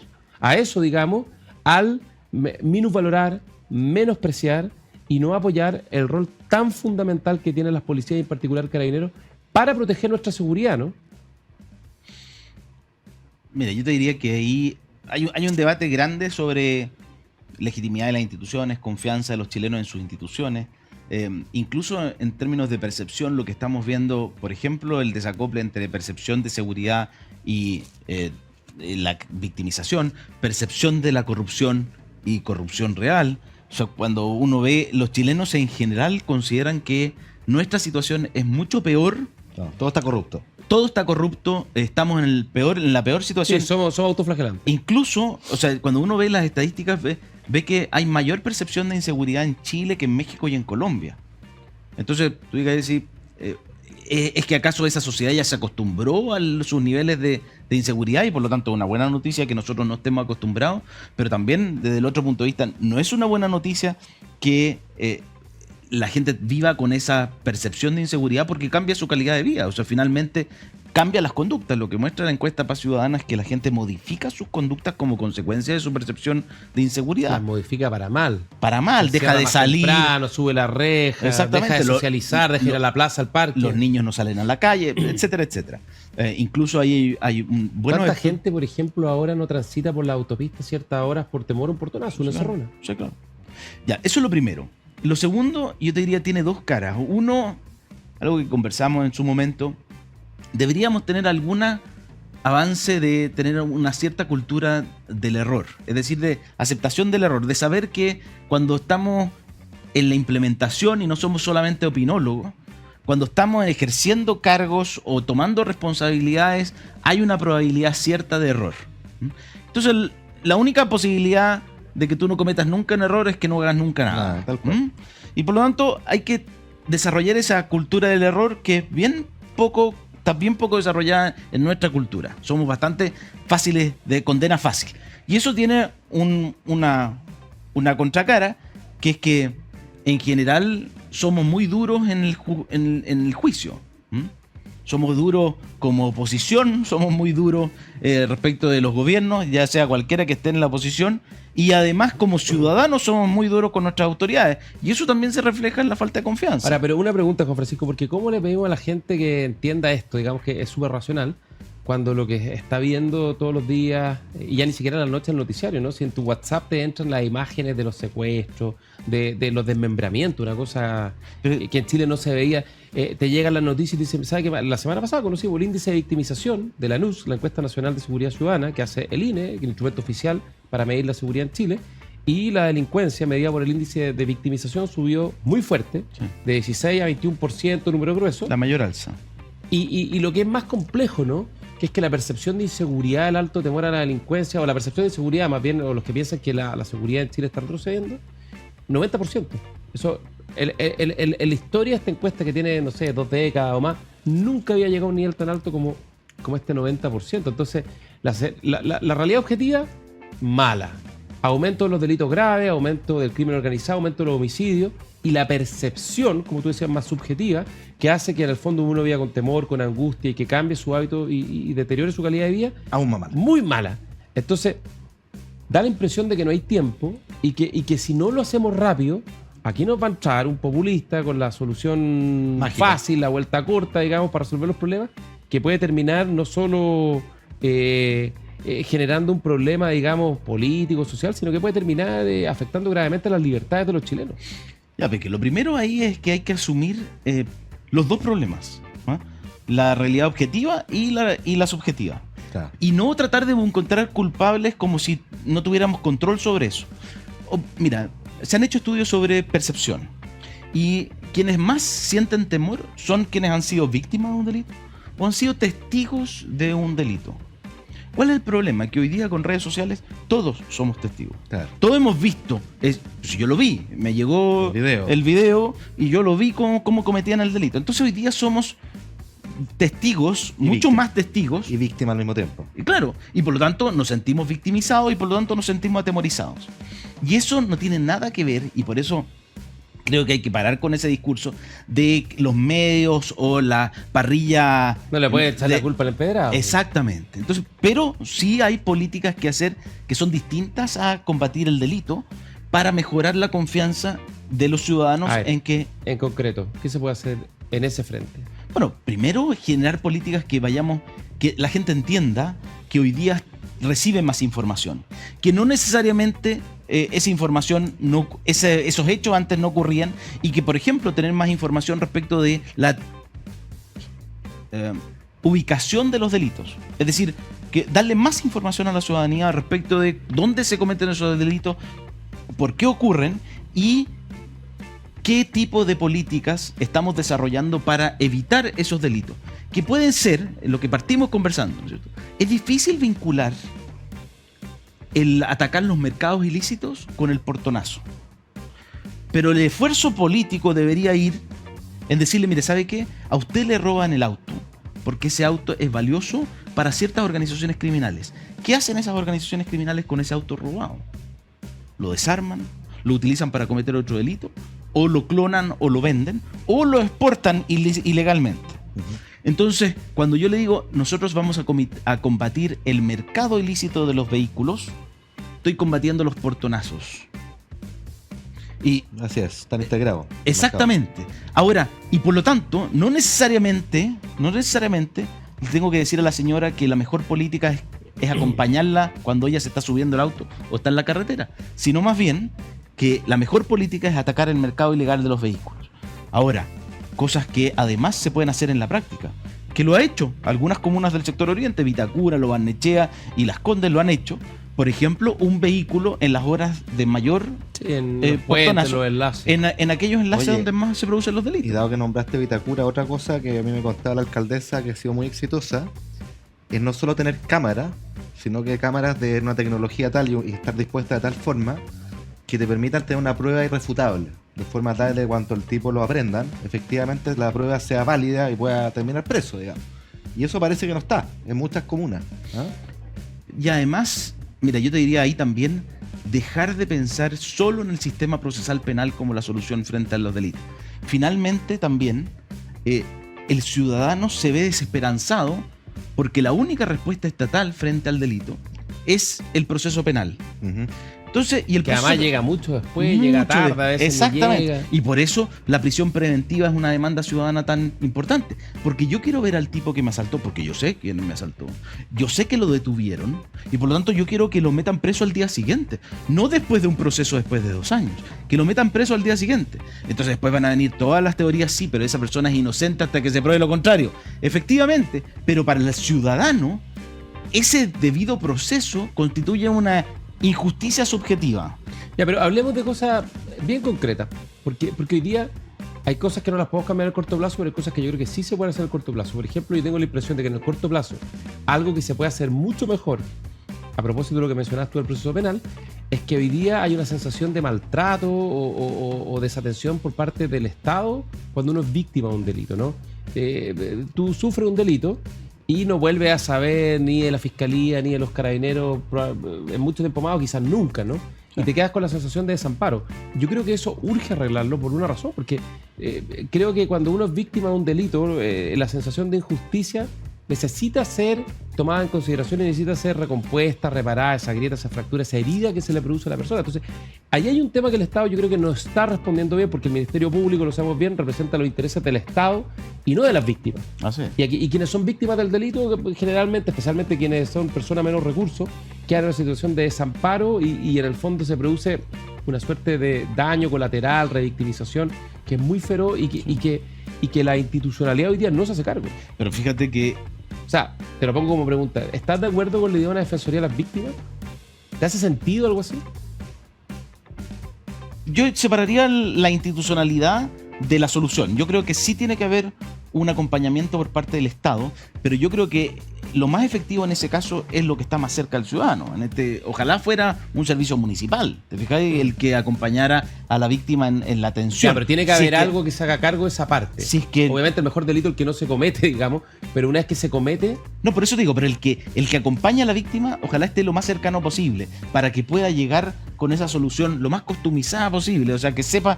digamos, al minusvalorar, menospreciar y no apoyar el rol tan fundamental que tienen las policías y en particular Carabineros para proteger nuestra seguridad, ¿no? Mira, yo te diría que ahí hay un debate grande sobre legitimidad de las instituciones, confianza de los chilenos en sus instituciones. Incluso en términos de percepción, lo que estamos viendo, por ejemplo, el desacople entre percepción de seguridad y la victimización, percepción de la corrupción y corrupción real. O sea, cuando uno ve, los chilenos en general consideran que nuestra situación es mucho peor. No, todo está corrupto. Todo está corrupto, estamos en la peor situación. Sí, somos autoflagelantes. Incluso, o sea, cuando uno ve las estadísticas, ve que hay mayor percepción de inseguridad en Chile que en México y en Colombia. Entonces, tú digas decir, ¿es que acaso esa sociedad ya se acostumbró a sus niveles de inseguridad y por lo tanto una buena noticia que nosotros no estemos acostumbrados? Pero también desde el otro punto de vista, no es una buena noticia que la gente viva con esa percepción de inseguridad porque cambia su calidad de vida. O sea, finalmente cambia las conductas. Lo que muestra la encuesta Paz Ciudadana es que la gente modifica sus conductas como consecuencia de su percepción de inseguridad. Las modifica para mal. Para mal, deja de salir. Temprano, sube la reja, Exactamente. deja de socializar, deja de ir a la plaza, al parque. Los niños no salen a la calle, etcétera, etcétera. Incluso hay un ¿Cuánta gente, por ejemplo, ahora no transita por la autopista a ciertas horas por temor a un portonazo, una encerrona? Sí, claro. Ya, eso es lo primero. Lo segundo, yo te diría, tiene dos caras. Uno, algo que conversamos en su momento, deberíamos tener algún avance de tener una cierta cultura del error, es decir, de aceptación del error, de saber que cuando estamos en la implementación y no somos solamente opinólogos, cuando estamos ejerciendo cargos o tomando responsabilidades, hay una probabilidad cierta de error. Entonces, la única posibilidad de que tú no cometas nunca un error es que no hagas nunca nada. Tal cual. Y por lo tanto, hay que desarrollar esa cultura del error que está bien poco desarrollada en nuestra cultura. Somos bastante fáciles de condena fácil. Y eso tiene una contracara, que es que en general somos muy duros en el juicio. Somos duros como oposición, somos muy duros respecto de los gobiernos, ya sea cualquiera que esté en la oposición, y además como ciudadanos somos muy duros con nuestras autoridades, y eso también se refleja en la falta de confianza. Ahora, pero una pregunta, Juan Francisco, porque ¿cómo le pedimos a la gente que entienda esto? Digamos que es súper racional, cuando lo que está viendo todos los días, y ya ni siquiera en la noche el noticiario, ¿no? Si en tu WhatsApp te entran las imágenes de los secuestros, de los desmembramientos, una cosa que en Chile no se veía, te llegan las noticias y te dicen, ¿sabes qué? La semana pasada conocimos el índice de victimización de la NUS, la Encuesta Nacional de Seguridad Ciudadana, que hace el INE, el instrumento oficial para medir la seguridad en Chile, y la delincuencia medida por el índice de victimización subió muy fuerte, Sí. de 16 a 21%, número grueso. La mayor alza. Y lo que es más complejo, ¿no? Que es que la percepción de inseguridad, el alto temor a la delincuencia, o la percepción de inseguridad, más bien, o los que piensan que la seguridad en Chile está retrocediendo, 90%. Eso, en la historia, esta encuesta que tiene, no sé, 2 décadas o más, nunca había llegado a un nivel tan alto como este 90%. Entonces, la realidad objetiva, mala. Aumento de los delitos graves, aumento del crimen organizado, aumento de los homicidios, y la percepción, como tú decías, más subjetiva, que hace que en el fondo uno viva con temor, con angustia, y que cambie su hábito y deteriore su calidad de vida, Aún más mal. muy mala. Entonces, da la impresión de que no hay tiempo y que si no lo hacemos rápido, aquí nos va a entrar un populista con la solución Mágica. fácil, la vuelta corta, digamos, para resolver los problemas, que puede terminar no solo generando un problema, digamos, político, social, sino que puede terminar afectando gravemente las libertades de los chilenos. Ya, porque lo primero ahí es que hay que asumir los dos problemas, ¿no? La realidad objetiva y la subjetiva. Claro. Y no tratar de encontrar culpables como si no tuviéramos control sobre eso. Mira, se han hecho estudios sobre percepción, y quienes más sienten temor son quienes han sido víctimas de un delito o han sido testigos de un delito. ¿Cuál es el problema? Que hoy día con redes sociales todos somos testigos. Claro. Todos hemos visto, yo lo vi, me llegó el video y yo lo vi cómo cometían el delito. Entonces hoy día somos testigos, Y mucho víctimas. más testigos. Y víctima al mismo tiempo. Y claro, y por lo tanto nos sentimos victimizados y por lo tanto nos sentimos atemorizados. Y eso no tiene nada que ver, y por eso creo que hay que parar con ese discurso de los medios o la parrilla. No le puede echar de- la culpa al empedrado. Exactamente. Entonces, pero sí hay políticas que hacer que son distintas a combatir el delito para mejorar la confianza de los ciudadanos A ver. en que, En concreto, ¿qué se puede hacer en ese frente? bueno, primero generar políticas que la gente entienda que hoy día recibe más información, que no necesariamente esa información, esos hechos antes no ocurrían, y que, por ejemplo, tener más información respecto de la ubicación de los delitos. Es decir, que darle más información a la ciudadanía respecto de dónde se cometen esos delitos, por qué ocurren y qué tipo de políticas estamos desarrollando para evitar esos delitos. Que pueden ser, lo que partimos conversando, ¿no es cierto? Es difícil vincular el atacar los mercados ilícitos con el portonazo. Pero el esfuerzo político debería ir en decirle, mire, ¿sabe qué? A usted le roban el auto, porque ese auto es valioso para ciertas organizaciones criminales. ¿Qué hacen esas organizaciones criminales con ese auto robado? Lo desarman, lo utilizan para cometer otro delito, o lo clonan o lo venden, o lo exportan ilegalmente. Entonces, cuando yo le digo, nosotros vamos a combatir el mercado ilícito de los vehículos, estoy combatiendo los portonazos. Y Así es, están integrados. exactamente. Ahora, y por lo tanto, no necesariamente le tengo que decir a la señora que la mejor política es acompañarla cuando ella se está subiendo al auto o está en la carretera, sino más bien que la mejor política es atacar el mercado ilegal de los vehículos. Ahora, cosas que además se pueden hacer en la práctica, que lo ha hecho algunas comunas del sector oriente, Vitacura, Lo Barnechea y Las Condes lo han hecho. Por ejemplo, un vehículo en las horas de mayor En los puentes, portonazo, los enlaces. en aquellos enlaces Oye, donde más se producen los Y delitos. dado que nombraste Vitacura, otra cosa que a mí me contaba la alcaldesa que ha sido muy exitosa es no solo tener cámaras, sino que cámaras de una tecnología tal y estar dispuesta de tal forma que te permitan tener una prueba irrefutable, de forma tal de cuanto el tipo lo aprendan, efectivamente la prueba sea válida y pueda terminar preso, digamos. Y eso parece que no está en muchas comunas. ¿Ah? Y además, mira, yo te diría ahí también dejar de pensar solo en el sistema procesal penal como la solución frente a los delitos. Finalmente también el ciudadano se ve desesperanzado porque la única respuesta estatal frente al delito es el proceso penal. Ujú. Entonces, y el Que además proceso- llega mucho después, llega Mucho tarde, a veces no exactamente. llega. Y por eso la prisión preventiva es una demanda ciudadana tan importante. Porque yo quiero ver al tipo que me asaltó, porque yo sé quién me asaltó. Yo sé que lo detuvieron y por lo tanto yo quiero que lo metan preso al día siguiente. No después de un proceso después de 2 años. Que lo metan preso al día siguiente. Entonces después van a venir todas las teorías, sí, pero esa persona es inocente hasta que se pruebe lo contrario. Efectivamente, pero para el ciudadano ese debido proceso constituye una injusticia subjetiva. Ya, pero hablemos de cosas bien concretas. Porque hoy día hay cosas que no las podemos cambiar al corto plazo, pero hay cosas que yo creo que sí se pueden hacer al corto plazo. Por ejemplo, yo tengo la impresión de que en el corto plazo, algo que se puede hacer mucho mejor, a propósito de lo que mencionaste tú del proceso penal, es que hoy día hay una sensación de maltrato o desatención por parte del Estado cuando uno es víctima de un delito, ¿no? Tú sufres un delito y no vuelves a saber ni de la fiscalía ni de los carabineros en mucho tiempo más o quizás nunca, ¿no? Y te quedas con la sensación de desamparo. Yo creo que eso urge arreglarlo por una razón, porque creo que cuando uno es víctima de un delito, la sensación de injusticia necesita ser tomada en consideración y necesita ser recompuesta, reparada, esa grieta, esa fractura, esa herida que se le produce a la persona. Entonces, ahí hay un tema que el Estado yo creo que no está respondiendo bien, porque el Ministerio Público, lo sabemos bien, representa los intereses del Estado y no de las víctimas. Así es. Y quienes son víctimas del delito, generalmente, especialmente quienes son personas menos recursos, quedan en una situación de desamparo y en el fondo se produce una suerte de daño colateral, revictimización, que es muy feroz y que la institucionalidad hoy día no se hace cargo. Pero fíjate que O sea, te lo pongo como pregunta. ¿Estás de acuerdo con la idea de una defensoría de las víctimas? ¿Te hace sentido algo así? yo separaría la institucionalidad de la solución. Yo creo que sí tiene que haber un acompañamiento por parte del Estado, pero yo creo que lo más efectivo en ese caso es lo que está más cerca al ciudadano. Ojalá fuera un servicio municipal, ¿te fijas? El que acompañara a la víctima en la atención. Ya, pero tiene que Si haber es algo que se haga cargo de esa parte. Si es que Obviamente el mejor delito es el que no se comete, digamos, pero una vez que se comete, No, por eso digo, pero el que acompaña a la víctima, ojalá esté lo más cercano posible, para que pueda llegar con esa solución lo más customizada posible, o sea, que sepa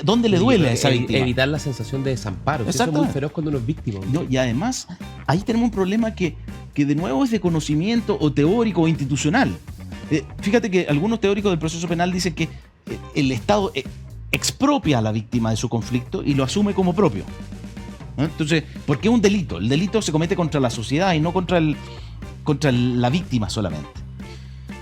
dónde le duele a esa víctima. evitar la sensación de desamparo. Eso es muy Exactamente. feroz cuando uno es víctima. No, y además, ahí tenemos un problema que de nuevo es de conocimiento o teórico o institucional. Fíjate que algunos teóricos del proceso penal dicen que el Estado expropia a la víctima de su conflicto y lo asume como propio. ¿No? Entonces, ¿por qué un delito? El delito se comete contra la sociedad y no contra la víctima solamente.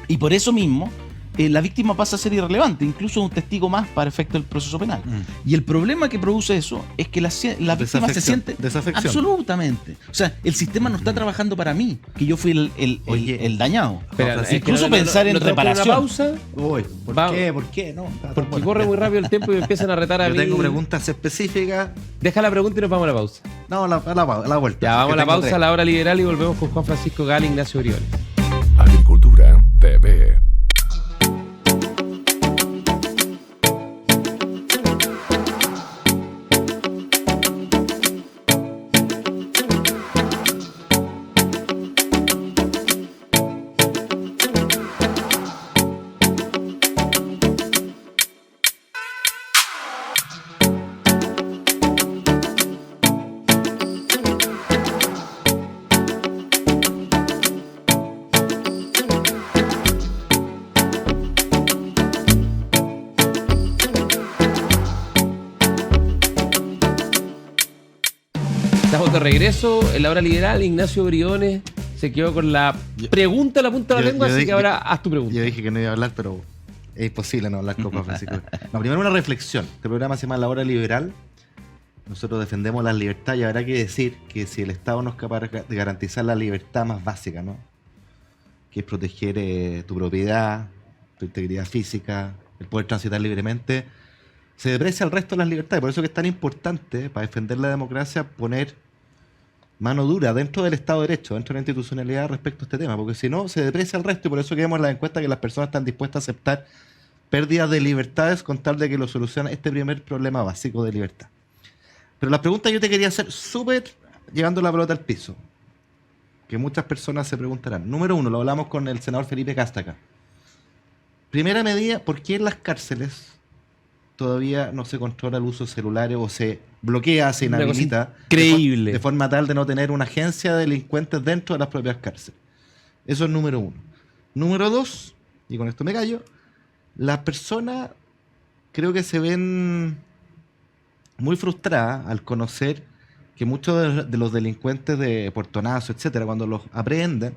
Y por eso mismo, la víctima pasa a ser irrelevante, incluso un testigo más para efecto del proceso penal. Y el problema que produce eso es que la víctima se siente... Desafección. Absolutamente. O sea, el sistema no está trabajando para mí, que yo fui el dañado. Espera, Incluso pensar en reparación. Una pausa, Uy, ¿por Vamos. qué? ¿Por qué? No, está tan porque bueno. corre muy rápido el tiempo y me empiezan a retar a Yo mí. tengo preguntas específicas. Deja la pregunta y nos vamos a la pausa. No, la vuelta. Ya, vamos a Que la tengo pausa, tres. a la hora liberal y volvemos con Juan Francisco Gala, Ignacio Briones. Agricultura TV. Estamos de regreso en la hora liberal. Ignacio Briones se quedó con la pregunta en la punta de la lengua, así que ahora haz tu pregunta. Yo dije que no iba a hablar, pero es imposible no hablar con Juan Francisco. No, primero una reflexión. Este programa se llama La Hora Liberal. Nosotros defendemos la libertad y habrá que decir que si el Estado no es capaz de garantizar la libertad más básica, ¿no? Que es proteger tu propiedad, tu integridad física, el poder transitar libremente, se deprecia el resto de las libertades. Por eso que es tan importante, para defender la democracia, poner mano dura dentro del Estado de Derecho, dentro de la institucionalidad respecto a este tema, porque si no, se deprecia el resto, y por eso que vemos en la encuesta que las personas están dispuestas a aceptar pérdidas de libertades con tal de que lo solucione este primer problema básico de libertad. Pero la pregunta yo te quería hacer súper llevando la pelota al piso, que muchas personas se preguntarán. Número uno, lo hablamos con el senador Felipe Castaca. Primera medida, ¿por qué en las cárceles todavía no se controla el uso de celulares o se bloquea, se inhabilita increíble de forma tal de no tener una agencia de delincuentes dentro de las propias cárceles? Eso es número uno. Número dos, y con esto me callo, las personas creo que se ven muy frustradas al conocer que muchos de los delincuentes de portonazo, etcétera, cuando los aprehenden,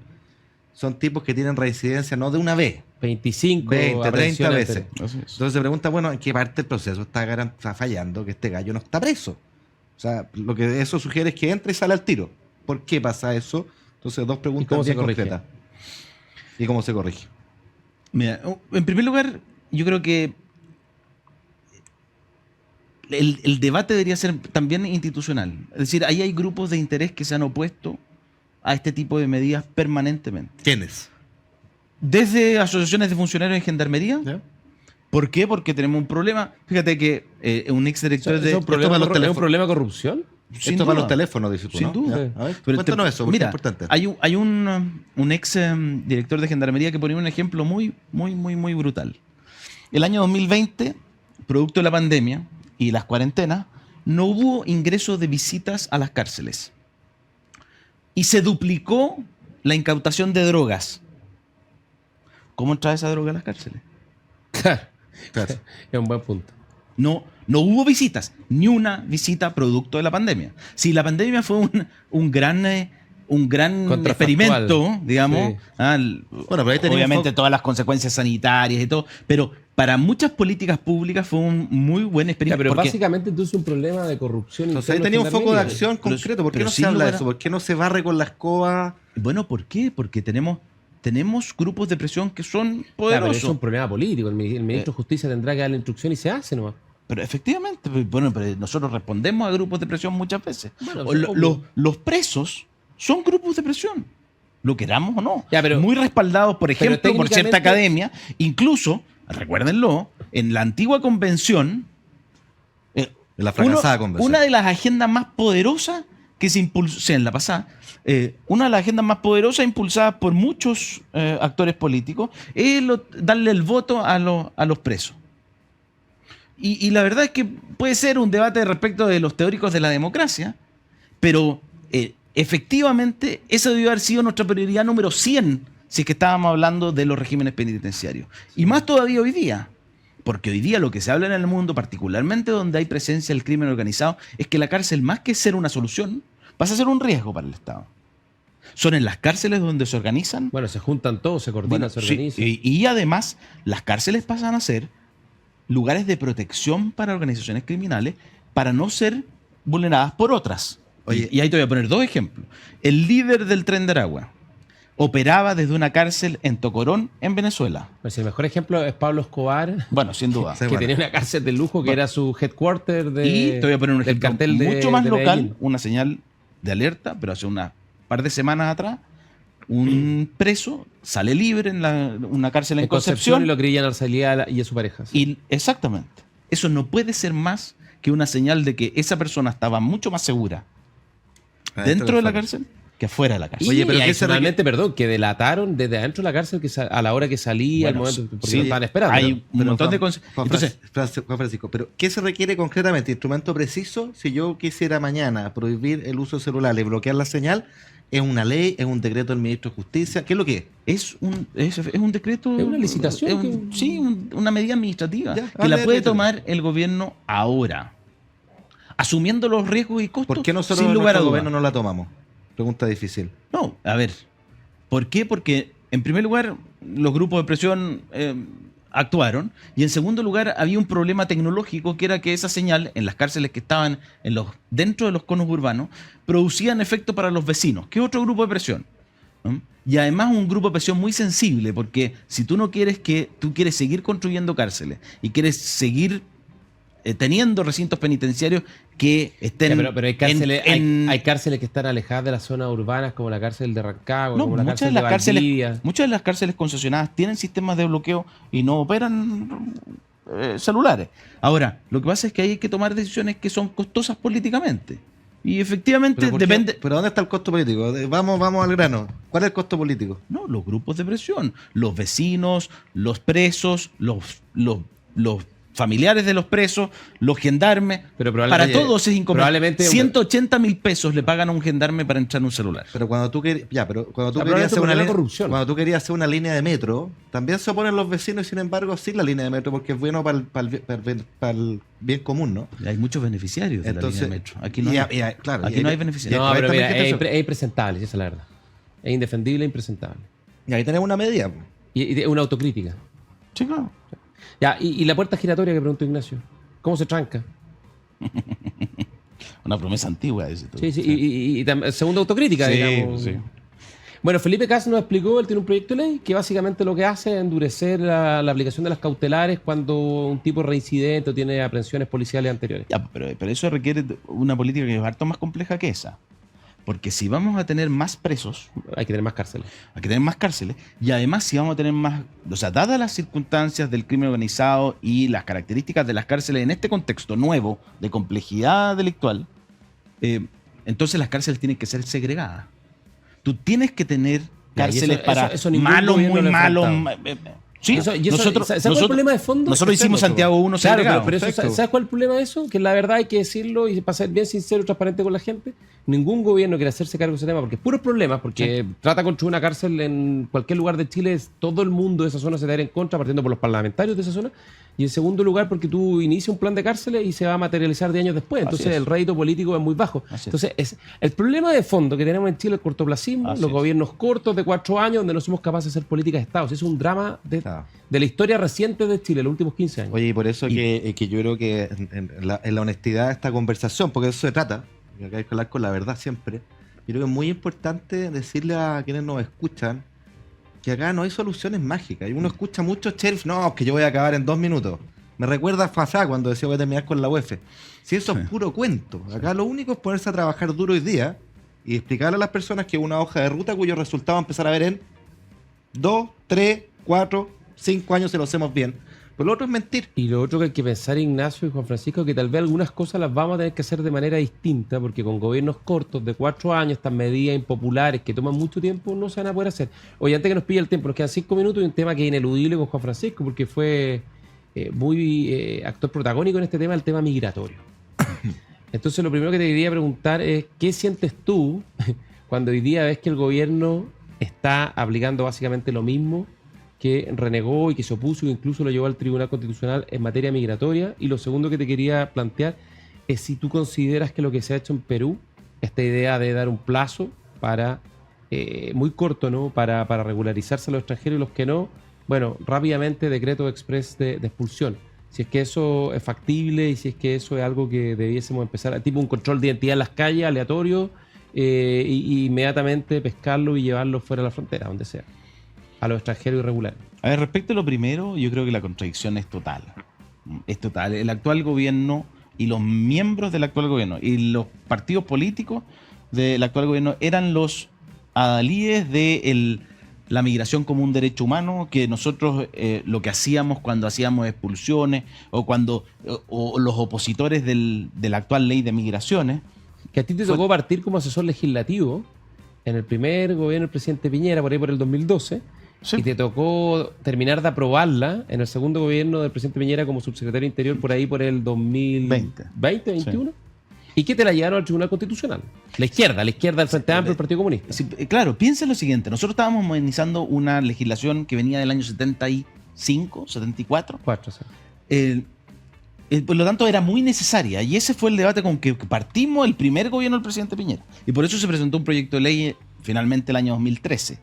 son tipos que tienen residencia no de una vez, 25, 20, 30 veces. Así es. Entonces se pregunta, bueno, ¿en qué parte del proceso está fallando que este gallo no está preso? O sea, lo que eso sugiere es que entra y sale al tiro. ¿Por qué pasa eso? Entonces, dos preguntas cómo se bien corrige? concretas. ¿Y cómo se corrige? Mira, en primer lugar, yo creo que el debate debería ser también institucional. Es decir, ahí hay grupos de interés que se han opuesto a este tipo de medidas permanentemente. ¿Quiénes? Desde asociaciones de funcionarios en gendarmería. ¿Ya? ¿Por qué? Porque tenemos un problema. Fíjate que un exdirector de... ¿Es un problema, los ¿es un teléfonos. problema de corrupción? Sin Esto para duda. los teléfonos, dices tú, Sin ¿no? duda. Ya, a ver, Pero cuéntanos eso, porque mira, es importante. hay un ex director de gendarmería que ponía un ejemplo muy brutal. El año 2020, producto de la pandemia y las cuarentenas, no hubo ingreso de visitas a las cárceles. Y se duplicó la incautación de drogas. ¿Cómo entraba esa droga a las cárceles? Claro, Claro. es un buen punto. No hubo visitas, ni una visita producto de la pandemia. Si la pandemia fue un gran experimento, digamos, Bueno, pero ahí tenemos obviamente foco. todas las consecuencias sanitarias y todo, pero para muchas políticas públicas fue un muy buen Ya, experimento. pero porque- básicamente entonces es un problema de corrupción. Entonces ahí interno tenía un en foco de Gendarmería. acción concreto. ¿Por qué pero no se sin habla lugar de a- eso? ¿Por qué no se barre con la escoba? Bueno, ¿por qué? Porque tenemos grupos de presión que son Ya, pero poderosos. es un problema político. El ministro de Justicia tendrá que dar la instrucción y se hace nomás. Pero efectivamente, bueno, pero nosotros respondemos a grupos de presión muchas veces. Bueno, O supongo. los presos son grupos de presión, lo queramos o no. Ya, pero- muy respaldados, por ejemplo, por cierta técnicamente- academia. Incluso, recuérdenlo, en la antigua convención, En la fracasada convención. una de las agendas más poderosas que se impulsó, o sea, en la pasada, una de las agendas más poderosas impulsadas por muchos actores políticos es darle el voto a los presos. Y la verdad es que puede ser un debate respecto de los teóricos de la democracia, pero efectivamente esa debió haber sido nuestra prioridad número 100 si es que estábamos hablando de los regímenes penitenciarios. Y más todavía hoy día, porque hoy día lo que se habla en el mundo, particularmente donde hay presencia del crimen organizado, es que la cárcel, más que ser una solución, pasa a ser un riesgo para el Estado. Son en las cárceles donde se organizan. Bueno, se juntan todos, se coordinan, Bueno, se sí, organizan. y además, las cárceles pasan a ser lugares de protección para organizaciones criminales para no ser vulneradas por otras. Oye. Y ahí te voy a poner dos ejemplos. El líder del Tren de Aragua operaba desde una cárcel en Tocorón, en Venezuela. Pues el mejor ejemplo es Pablo Escobar, Bueno, sin duda. Sí. que bueno. tenía una cárcel de lujo que era su headquarter de. Y te voy a poner un del ejemplo cartel de, mucho más de local, Medellín. una señal de alerta, pero hace una par de semanas atrás, un preso sale libre en una cárcel en En Concepción Concepción. y lo creían a Salía y a su pareja. Sí. Y exactamente. Eso no puede ser más que una señal de que esa persona estaba mucho más segura dentro de la cárcel que afuera de la cárcel. Y Oye, pero ¿qué se adicionalmente, perdón, que delataron desde adentro de la cárcel que a la hora que salía, Bueno, al momento, porque sí, lo estaban esperando. hay ¿no? un Pero montón de Juan cosas. Entonces, Juan Francisco, pero ¿qué se requiere concretamente? ¿Instrumento preciso? Si yo quisiera mañana prohibir el uso de celulares y bloquear la señal, ¿es una ley? ¿Es un decreto del ministro de Justicia? ¿Qué es lo que es? es un decreto. Es una licitación es un- que- sí, una medida administrativa Ya, que la hable puede de- tomar el gobierno ahora. asumiendo los riesgos y costos. ¿Por qué nosotros sin en lugar a nuestro dudas. gobierno no la tomamos? Pregunta difícil. No, a ver, ¿por qué? Porque en primer lugar los grupos de presión actuaron y en segundo lugar había un problema tecnológico que era que esa señal en las cárceles que estaban dentro de los conos urbanos producían efecto para los vecinos, que es otro grupo de presión, ¿no? Y además un grupo de presión muy sensible, porque si tú quieres seguir construyendo cárceles y quieres seguir teniendo recintos penitenciarios que estén... Ya, pero hay cárceles, hay cárceles que están alejadas de las zonas urbanas, como la cárcel de Rancagua, No, como la cárcel de Valdivia. muchas de las cárceles concesionadas tienen sistemas de bloqueo y no operan celulares. Ahora, lo que pasa es que hay que tomar decisiones que son costosas políticamente. Y efectivamente ¿Pero por qué? depende... ¿Pero dónde está el costo político? Vamos al grano. ¿Cuál es el costo político? No, los grupos de presión, los vecinos, los presos, los familiares de los presos, los gendarmes. Pero Para probablemente- todos es probablemente- inconveniente. 180.000 pesos le pagan a un gendarme para entrar en un celular. Pero cuando tú querías, probablemente hacer por una la línea, corrupción. cuando tú querías hacer una línea de metro, también se oponen los vecinos y sin embargo sí la línea de metro porque es bueno para el bien común, ¿no? Hay muchos beneficiarios de Entonces, la línea de metro. Aquí no hay, claro, aquí no hay beneficiarios. No, pero también mira, gente es, eso. es impresentable, esa es la verdad. Es indefendible e impresentable. Y ahí tenemos una medida. Y una autocrítica. Sí, claro. Ya, y la puerta giratoria que preguntó Ignacio. ¿Cómo se tranca? Una promesa antigua, dice tú. Sí, sí. Y segunda autocrítica, Sí, digamos. sí. Bueno, Felipe Cas nos explicó, él tiene un proyecto de ley que básicamente lo que hace es endurecer la aplicación de las cautelares cuando un tipo es reincidente o tiene aprehensiones policiales anteriores. Ya, pero eso requiere una política que es harto más compleja que esa. Porque si vamos a tener más presos, Hay que tener más cárceles. hay que tener más cárceles, y además si vamos a tener más, o sea, dadas las circunstancias del crimen organizado y las características de las cárceles en este contexto nuevo de complejidad delictual, entonces las cárceles tienen que ser segregadas. Tú tienes que tener Ya, y cárceles eso- para eso ningún malos, gobierno muy lo ha malos. enfrentado. Sí, ¿Sabes cuál es el problema de fondo? Nosotros hicimos Exacto. Santiago 1 Claro, segregado. pero eso, Perfecto. ¿sabes cuál es el problema de eso? Que la verdad hay que decirlo y para ser bien sincero y transparente con la gente, ningún gobierno quiere hacerse cargo de ese tema porque es puros problemas, porque trata de construir una cárcel en cualquier lugar de Chile, todo el mundo de esa zona se te va a ir en contra, partiendo por los parlamentarios de esa zona, y en segundo lugar porque tú inicias un plan de cárceles y se va a materializar de años después, entonces Así es. el rédito político es muy bajo. Así es. Entonces el problema de fondo que tenemos en Chile es el cortoplacismo, Así los es. gobiernos cortos de 4 años donde no somos capaces de hacer políticas de Estado. Es un drama Claro. de la historia reciente de Chile, los últimos 15 años. Oye, y por eso que yo creo que en la honestidad de esta conversación, porque de eso se trata, y acá hay que hablar con la verdad siempre, yo creo que es muy importante decirle a quienes nos escuchan que acá no hay soluciones mágicas. Y uno escucha mucho sheriff, no, que yo voy a acabar en 2 minutos. Me recuerda a Fasá cuando decía voy a terminar con la UEF. Si eso es puro cuento. Acá lo único es ponerse a trabajar duro hoy día y explicarle a las personas que una hoja de ruta cuyo resultado va a empezar a ver en 2, 3, 4, 5 años si lo hacemos bien. Pero lo otro es mentir. Y lo otro que hay que pensar, Ignacio y Juan Francisco, que tal vez algunas cosas las vamos a tener que hacer de manera distinta, porque con gobiernos cortos de 4 años, estas medidas impopulares que toman mucho tiempo, no se van a poder hacer. Oye, antes que nos pille el tiempo, nos quedan 5 minutos y un tema que es ineludible con Juan Francisco, porque fue muy actor protagónico en este tema, el tema migratorio. Entonces, lo primero que te quería preguntar es, ¿qué sientes tú cuando hoy día ves que el gobierno está aplicando básicamente lo mismo que renegó y que se opuso e incluso lo llevó al Tribunal Constitucional en materia migratoria? Y lo segundo que te quería plantear es si tú consideras que lo que se ha hecho en Perú, esta idea de dar un plazo para muy corto, ¿no? Para regularizarse a los extranjeros y los que no, bueno, rápidamente decreto express de expulsión. Si es que eso es factible y si es que eso es algo que debiésemos empezar, tipo un control de identidad en las calles, aleatorio, y inmediatamente pescarlo y llevarlo fuera de la frontera, donde sea, a los extranjeros irregulares. A ver, respecto a lo primero, yo creo que la contradicción es total. Es total. El actual gobierno y los miembros del actual gobierno y los partidos políticos del actual gobierno eran los adalíes de la migración como un derecho humano, que nosotros lo que hacíamos cuando hacíamos expulsiones o cuando o los opositores de la actual ley de migraciones. Que a ti te tocó partir como asesor legislativo en el primer gobierno del presidente Piñera, por ahí por el 2012, Sí. y te tocó terminar de aprobarla en el segundo gobierno del presidente Piñera como subsecretario Interior por ahí por el 2020, 21. ¿Y qué te la llevaron al Tribunal Constitucional? La izquierda del Frente Amplio, el Partido Comunista. Sí, claro, piensa en lo siguiente. Nosotros estábamos modernizando una legislación que venía del año 75, 74. 4, sí. Por lo tanto, era muy necesaria. Y ese fue el debate con que partimos el primer gobierno del presidente Piñera. Y por eso se presentó un proyecto de ley finalmente el año 2013.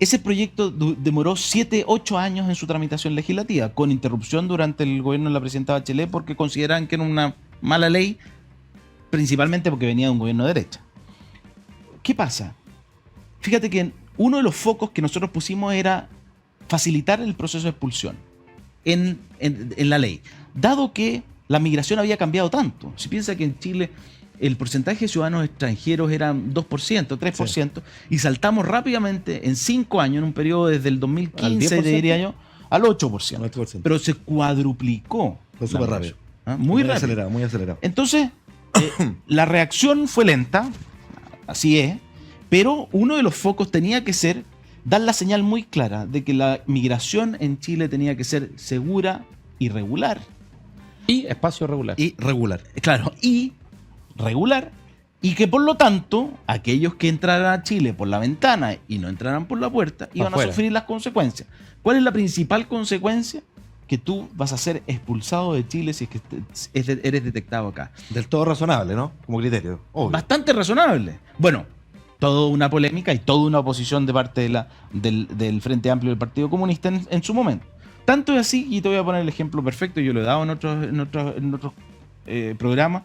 Ese proyecto demoró 7-8 años en su tramitación legislativa, con interrupción durante el gobierno de la presidenta Bachelet porque consideraban que era una mala ley, principalmente porque venía de un gobierno de derecha. ¿Qué pasa? Fíjate que uno de los focos que nosotros pusimos era facilitar el proceso de expulsión en la ley, dado que la migración había cambiado tanto. Si piensa que en Chile el porcentaje de ciudadanos extranjeros era 2%, 3%, sí, y saltamos rápidamente en 5 años, en un periodo desde el 2015, diría yo, al 8%. Pero se cuadruplicó. Fue súper rápido. Muy rápido. Acelerado, muy acelerado. Entonces, la reacción fue lenta, así es, pero uno de los focos tenía que ser dar la señal muy clara de que la migración en Chile tenía que ser segura y regular. Y espacio regular. Y regular. Claro, y regular, y que por lo tanto aquellos que entraran a Chile por la ventana y no entraran por la puerta iban a sufrir las consecuencias. ¿Cuál es la principal consecuencia? Que tú vas a ser expulsado de Chile si es que eres detectado acá. Del todo razonable, ¿no? Como criterio. Obvio. Bastante razonable. Bueno, toda una polémica y toda una oposición de parte del Frente Amplio del Partido Comunista en su momento. Tanto es así, y te voy a poner el ejemplo perfecto, yo lo he dado en otros programas.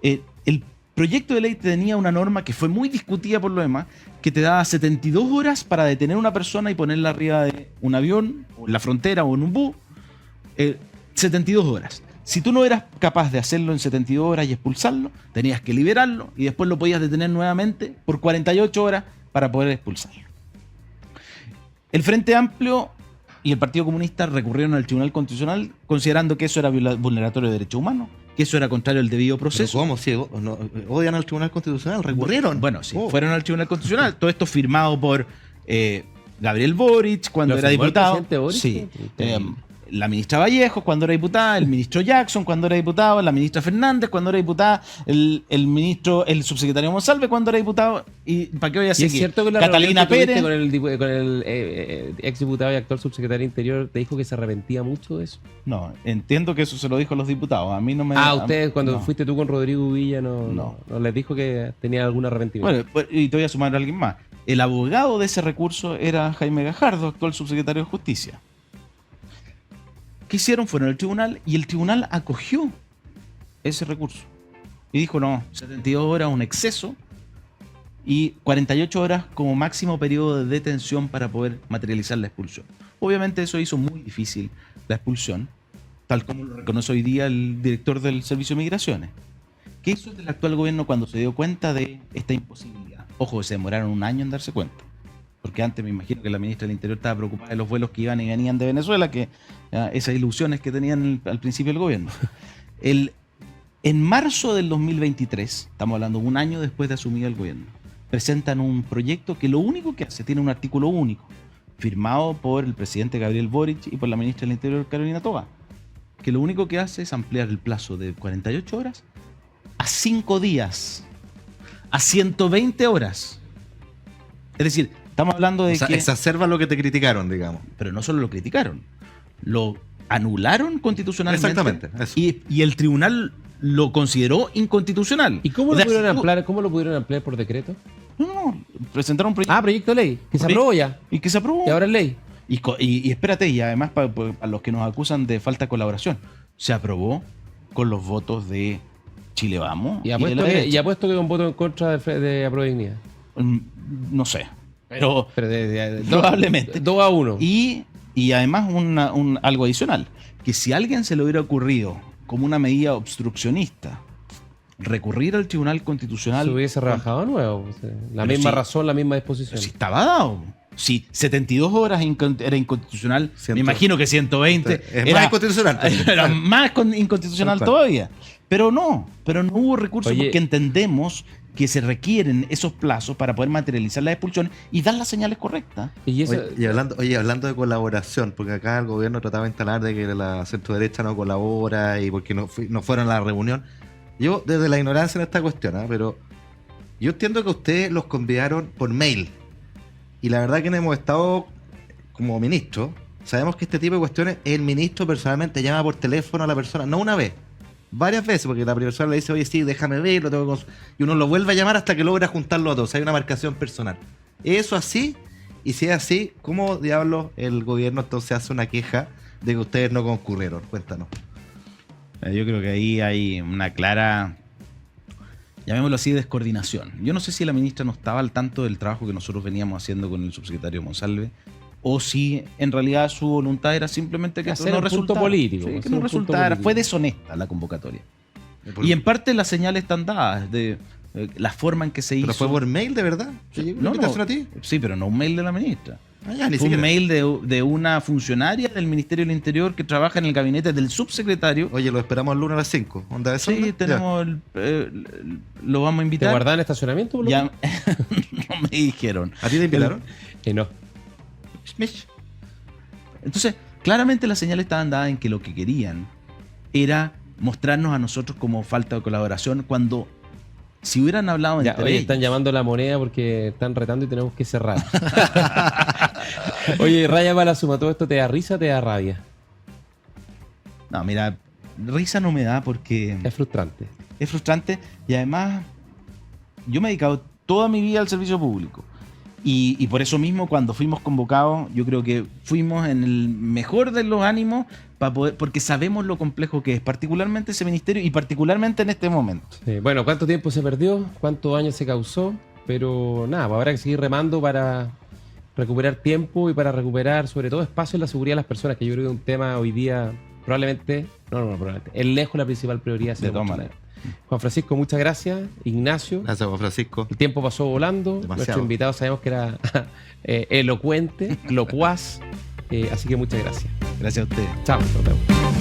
El proyecto de ley tenía una norma que fue muy discutida por lo demás, que te daba 72 horas para detener a una persona y ponerla arriba de un avión, o en la frontera o en un bus. 72 horas. Si tú no eras capaz de hacerlo en 72 horas y expulsarlo, tenías que liberarlo y después lo podías detener nuevamente por 48 horas para poder expulsarlo. El Frente Amplio y el Partido Comunista recurrieron al Tribunal Constitucional considerando que eso era vulneratorio de derechos humanos, que eso era contrario al debido proceso. ¿Pero cómo? ¿Sí? ¿No, odian al Tribunal Constitucional? ¿Recurrieron? Bueno, sí, fueron al Tribunal Constitucional. Todo esto firmado por Gabriel Boric cuando era diputado. Boric? Sí. La ministra Vallejo cuando era diputada, el ministro Jackson cuando era diputado, la ministra Fernández cuando era diputada, el subsecretario Monsalve cuando era diputado, y ¿para qué voy a seguir? ¿Y es cierto que la Catalina Pérez con el ex diputado y actual subsecretario Interior te dijo que se arrepentía mucho de eso? No, entiendo que eso se lo dijo a los diputados, a mí no me... Ustedes cuando no. fuiste tú con Rodrigo Villa no les dijo que tenía algún arrepentimiento. Bueno, y te voy a sumar a alguien más. El abogado de ese recurso era Jaime Gajardo, actual subsecretario de Justicia. ¿Qué hicieron? Fueron al tribunal y el tribunal acogió ese recurso. Y dijo, no, 72 horas un exceso y 48 horas como máximo periodo de detención para poder materializar la expulsión. Obviamente eso hizo muy difícil la expulsión, tal como lo reconoce hoy día el director del Servicio de Migraciones. ¿Qué hizo el actual gobierno cuando se dio cuenta de esta imposibilidad? Ojo, se demoraron un año en darse cuenta. Porque antes me imagino que la ministra del Interior estaba preocupada de los vuelos que iban y venían de Venezuela, que esas ilusiones que tenían al principio del gobierno. En marzo del 2023, estamos hablando un año después de asumir el gobierno, presentan un proyecto que lo único que hace, tiene un artículo único, firmado por el presidente Gabriel Boric y por la ministra del Interior Carolina Toa, que lo único que hace es ampliar el plazo de 48 horas a 5 días, a 120 horas. Es decir, estamos hablando de que... exacerba lo que te criticaron, digamos. Pero no solo lo criticaron, lo anularon constitucionalmente. Exactamente, eso. Y el tribunal lo consideró inconstitucional. ¿Y cómo lo pudieron ampliar por decreto? No, presentaron un proyecto. Proyecto de ley, que se aprobó ya. Y que se aprobó. Y ahora es ley. Y espérate, y además para los que nos acusan de falta de colaboración, se aprobó con los votos de Chile Vamos. Y apuesto que con voto en contra de Aprobodignidad. No sé. Pero probablemente 2-1. Y además algo adicional, que si a alguien se le hubiera ocurrido como una medida obstruccionista recurrir al Tribunal Constitucional, se hubiese rebajado de nuevo. La misma razón, la misma disposición. Si estaba dado. Si 72 horas era inconstitucional, me imagino que 120 era más inconstitucional. Era más inconstitucional todavía. Pero no hubo recursos porque entendemos que se requieren esos plazos para poder materializar la expulsión y dar las señales correctas. Hablando de colaboración, porque acá el gobierno trataba de instalar de que la centro-derecha no colabora y porque no fueron a la reunión. Yo, desde la ignorancia en esta cuestión, pero yo entiendo que ustedes los convidaron por mail. Y la verdad que hemos estado, como ministro, sabemos que este tipo de cuestiones, el ministro personalmente llama por teléfono a la persona, no una vez, varias veces, porque la persona le dice, oye, sí, déjame ver, lo tengo que y uno lo vuelve a llamar hasta que logra juntarlo a todos. Hay una marcación personal. ¿Eso así? Y si es así, ¿cómo diablos el gobierno entonces hace una queja de que ustedes no concurrieron? Cuéntanos. Yo creo que ahí hay una clara, llamémoslo así, descoordinación. Yo no sé si la ministra no estaba al tanto del trabajo que nosotros veníamos haciendo con el subsecretario Monsalve, o si en realidad su voluntad era simplemente que hacer no un punto resultara. político, Sí, que hacer no un punto resultara. político. Fue deshonesta la convocatoria. Y en parte las señales están dadas de la forma en que se hizo. ¿Pero fue por mail, de verdad? ¿Te llegó una invitación a ti? Sí, pero no un mail de la ministra. Ah, ya, ni Fue un siquiera. mail de una funcionaria del Ministerio del Interior que trabaja en el gabinete del subsecretario. Oye, lo esperamos el lunes a las 5. ¿Onda eso? Sí, tenemos lo vamos a ¿Te invitar. guardaban en estacionamiento, boludo? Ya no me dijeron. ¿A ti te invitaron? No. Mish. Entonces, claramente las señales estaban dadas en que lo que querían era mostrarnos a nosotros como falta de colaboración cuando si hubieran hablado Ya, entre oye, ellos. están llamando a la moneda porque están retando y tenemos que cerrar. Oye, raya para la suma, ¿todo esto te da risa o te da rabia? No, mira, risa no me da porque Es frustrante. es frustrante y además yo me he dedicado toda mi vida al servicio público. Y por eso mismo, cuando fuimos convocados, yo creo que fuimos en el mejor de los ánimos para poder, porque sabemos lo complejo que es, particularmente ese ministerio y particularmente en este momento. Sí, bueno, ¿cuánto tiempo se perdió? ¿Cuántos daños se causó? Pero nada, pues habrá que seguir remando para recuperar tiempo y para recuperar sobre todo espacio en la seguridad de las personas, que yo creo que es un tema hoy día probablemente, probablemente, es lejos la principal prioridad. De todas maneras. Juan Francisco, muchas gracias. Ignacio. Gracias, Juan Francisco. El tiempo pasó volando. Demasiado. Nuestro invitado sabemos que era elocuente, locuaz. Así que muchas gracias. Gracias a ustedes. Chao. Nos vemos.